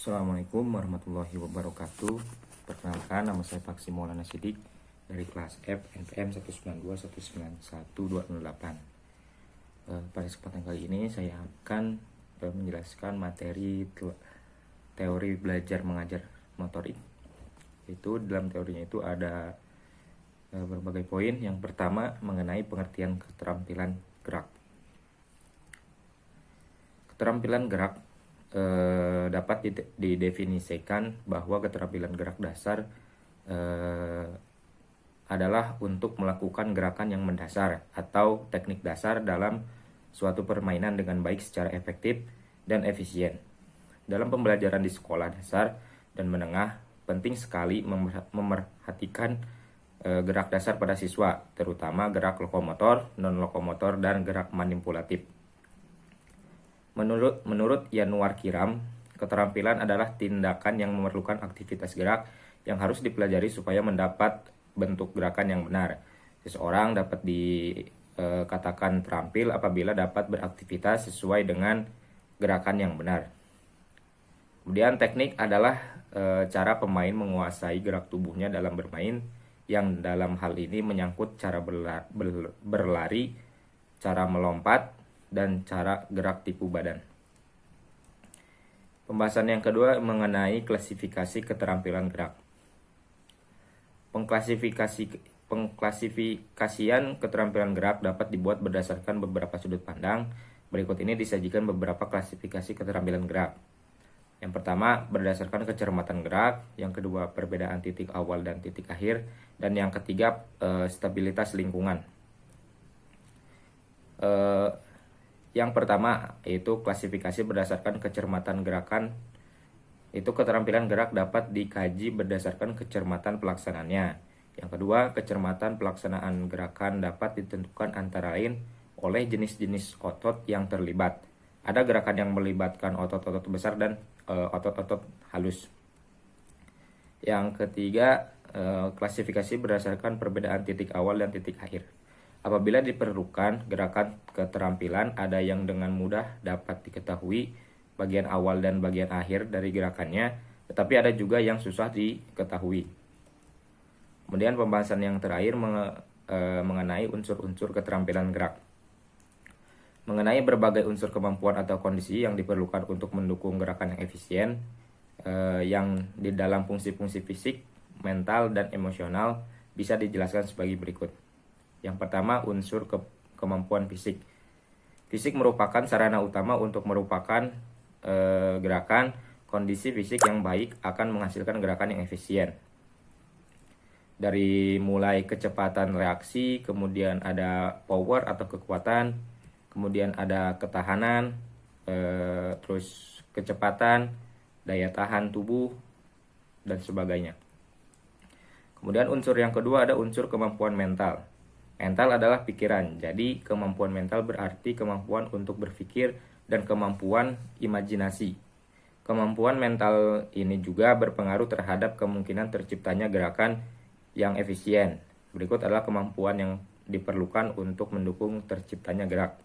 Assalamualaikum warahmatullahi wabarakatuh. Perkenalkan, nama saya Faksi Maulana Sidik dari kelas F NPM 192191208. Pada kesempatan kali ini saya akan menjelaskan materi teori belajar mengajar motorik. Itu dalam teorinya itu ada berbagai poin. Yang pertama mengenai pengertian keterampilan gerak. Keterampilan gerak dapat didefinisikan bahwa keterampilan gerak dasar adalah untuk melakukan gerakan yang mendasar atau teknik dasar dalam suatu permainan dengan baik secara efektif dan efisien. Dalam pembelajaran di sekolah dasar dan menengah, penting sekali memerhatikan gerak dasar pada siswa, terutama gerak lokomotor, non-lokomotor, dan gerak manipulatif. Menurut Yanuar Kiram, keterampilan adalah tindakan yang memerlukan aktivitas gerak yang harus dipelajari supaya mendapat bentuk gerakan yang benar. Seseorang dapat dikatakan terampil apabila dapat beraktivitas sesuai dengan gerakan yang benar. Kemudian teknik adalah cara pemain menguasai gerak tubuhnya dalam bermain, yang dalam hal ini menyangkut cara berlari, cara melompat, dan cara gerak tipu badan. Pembahasan yang kedua mengenai klasifikasi keterampilan gerak. Pengklasifikasian keterampilan gerak dapat dibuat berdasarkan beberapa sudut pandang. Berikut ini disajikan beberapa klasifikasi keterampilan gerak. Yang pertama, berdasarkan kecermatan gerak. Yang kedua, perbedaan titik awal dan titik akhir. Dan yang ketiga, stabilitas lingkungan. Yang pertama yaitu klasifikasi berdasarkan kecermatan gerakan. Itu keterampilan gerak dapat dikaji berdasarkan kecermatan pelaksanaannya. Yang kedua, kecermatan pelaksanaan gerakan dapat ditentukan antara lain oleh jenis-jenis otot yang terlibat. Ada gerakan yang melibatkan otot-otot besar dan otot-otot halus. Yang ketiga, klasifikasi berdasarkan perbedaan titik awal dan titik akhir. Apabila diperlukan gerakan keterampilan, ada yang dengan mudah dapat diketahui bagian awal dan bagian akhir dari gerakannya, tetapi ada juga yang susah diketahui. Kemudian pembahasan yang terakhir mengenai unsur-unsur keterampilan gerak. Mengenai berbagai unsur kemampuan atau kondisi yang diperlukan untuk mendukung gerakan yang efisien, yang di dalam fungsi-fungsi fisik, mental, dan emosional bisa dijelaskan sebagai berikut. Yang pertama, unsur kemampuan fisik. Fisik merupakan sarana utama untuk merupakan gerakan. Kondisi fisik yang baik akan menghasilkan gerakan yang efisien. Dari mulai kecepatan reaksi, kemudian ada power atau kekuatan, kemudian ada ketahanan, terus kecepatan, daya tahan tubuh, dan sebagainya. Kemudian unsur yang kedua ada unsur kemampuan mental. Mental adalah pikiran, jadi kemampuan mental berarti kemampuan untuk berpikir dan kemampuan imajinasi. Kemampuan mental ini juga berpengaruh terhadap kemungkinan terciptanya gerakan yang efisien. Berikut adalah kemampuan yang diperlukan untuk mendukung terciptanya gerak.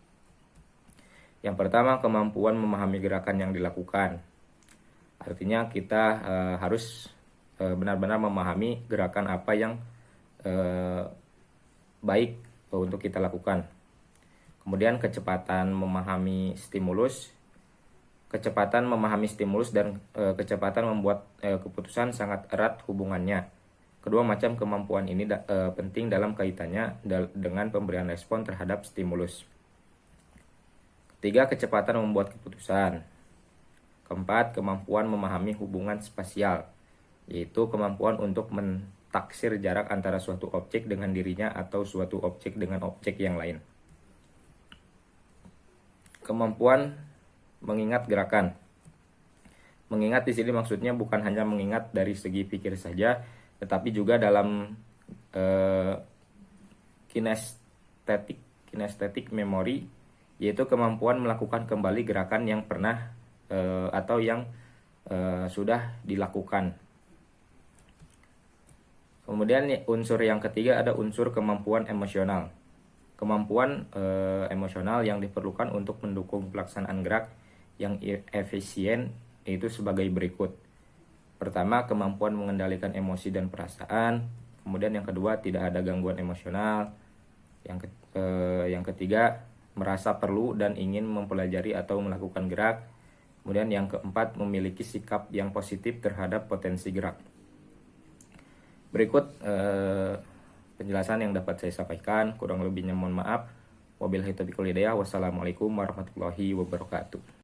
Yang pertama, kemampuan memahami gerakan yang dilakukan. Artinya kita harus benar-benar memahami gerakan apa yang baik untuk kita lakukan. Kemudian kecepatan memahami stimulus. Kecepatan memahami stimulus dan kecepatan membuat keputusan sangat erat hubungannya. Kedua macam kemampuan ini penting dalam kaitannya dengan pemberian respon terhadap stimulus. Ketiga, kecepatan membuat keputusan. Keempat, kemampuan memahami hubungan spasial, yaitu kemampuan untuk taksir jarak antara suatu objek dengan dirinya atau suatu objek dengan objek yang lain. Kemampuan mengingat gerakan. Mengingat di sini maksudnya bukan hanya mengingat dari segi pikir saja, tetapi juga dalam kinestetik memori, yaitu kemampuan melakukan kembali gerakan yang pernah atau yang sudah dilakukan. Kemudian unsur yang ketiga ada unsur kemampuan emosional. Kemampuan emosional yang diperlukan untuk mendukung pelaksanaan gerak yang efisien yaitu sebagai berikut. Pertama, kemampuan mengendalikan emosi dan perasaan. Kemudian yang kedua, tidak ada gangguan emosional. Yang ketiga, merasa perlu dan ingin mempelajari atau melakukan gerak. Kemudian yang keempat, memiliki sikap yang positif terhadap potensi gerak. Berikut penjelasan yang dapat saya sampaikan. Kurang lebihnya mohon maaf. Wabillahi taufiq wal hidayah. Wassalamualaikum warahmatullahi wabarakatuh.